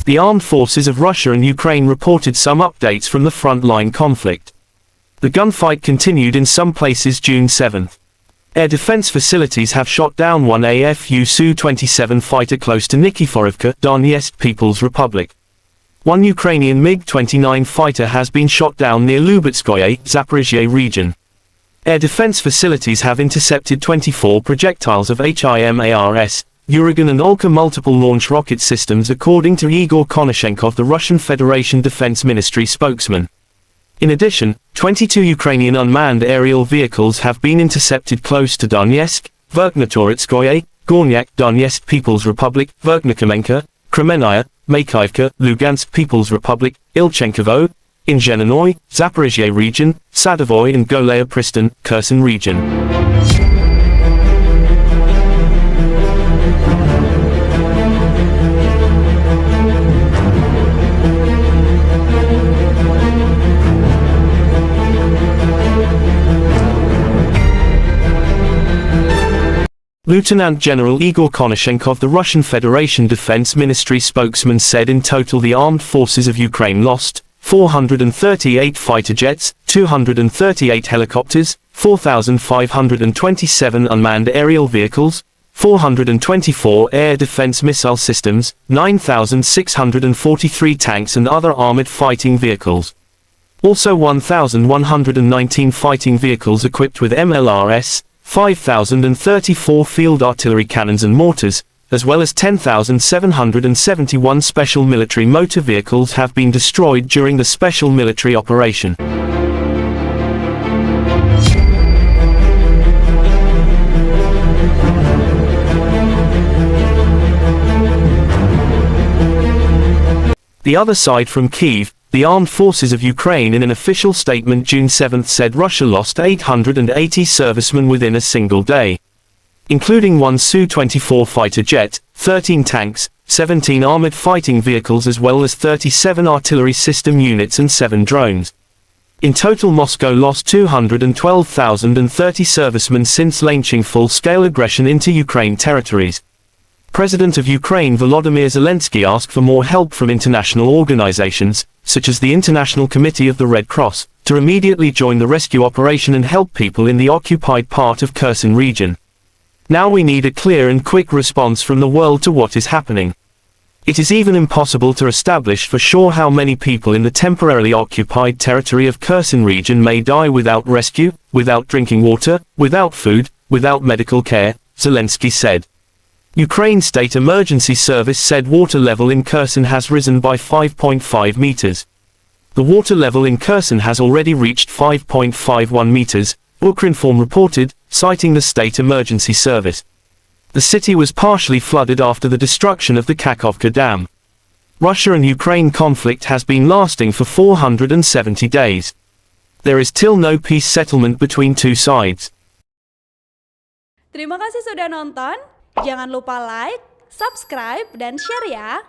The armed forces of Russia and Ukraine reported some updates from the frontline conflict. The gunfight continued in some places June 7. Air defense facilities have shot down one AFU Su-27 fighter close to Nikiforovka, Donetsk People's Republic. One Ukrainian MiG-29 fighter has been shot down near Lubitskoye, Zaporozhye region. Air defense facilities have intercepted 24 projectiles of HIMARS, Uragan and Olkha multiple launch rocket systems according to Igor Konashenkov, the Russian Federation Defense Ministry spokesman. In addition, 22 Ukrainian unmanned aerial vehicles have been intercepted close to Donetsk, Verkhnetoretskoye, Gornyak, Donetsk People's Republic, Verkhnekamenka, Kremennaya, Makeyevka, Lugansk People's Republic, Ilchenkovo, Inzhenernoye, Zaporozhye region, Sadovoye and Golaya Pristan, Kherson Region. Lieutenant General Igor Konashenkov, the Russian Federation Defense Ministry spokesman, said in total the armed forces of Ukraine lost 438 fighter jets, 238 helicopters, 4,527 unmanned aerial vehicles, 424 air defense missile systems, 9,643 tanks and other armored fighting vehicles. Also 1,119 fighting vehicles equipped with MLRS, 5,034 field artillery cannons and mortars, as well as 10,771 special military motor vehicles have been destroyed during the special military operation. The other side from Kyiv, the armed forces of Ukraine in an official statement June 7 said Russia lost 880 servicemen within a single day, including one Su-24 fighter jet, 13 tanks, 17 armored fighting vehicles as well as 37 artillery system units and 7 drones. In total, Moscow lost 212,030 servicemen since launching full-scale aggression into Ukraine territories. President of Ukraine Volodymyr Zelensky asked for more help from international organizations, such as the International Committee of the Red Cross, to immediately join the rescue operation and help people in the occupied part of Kherson region. Now we need a clear and quick response from the world to what is happening. It is even impossible to establish for sure how many people in the temporarily occupied territory of Kherson region may die without rescue, without drinking water, without food, without medical care, Zelensky said. Ukraine State Emergency Service said water level in Kherson has risen by 5.5 meters. The water level in Kherson has already reached 5.51 meters, Ukrinform reported, citing the State Emergency Service. The city was partially flooded after the destruction of the Kakhovka Dam. Russia and Ukraine conflict has been lasting for 470 days. There is still no peace settlement between two sides. Terima kasih sudah nonton. Jangan lupa like, subscribe, dan share ya!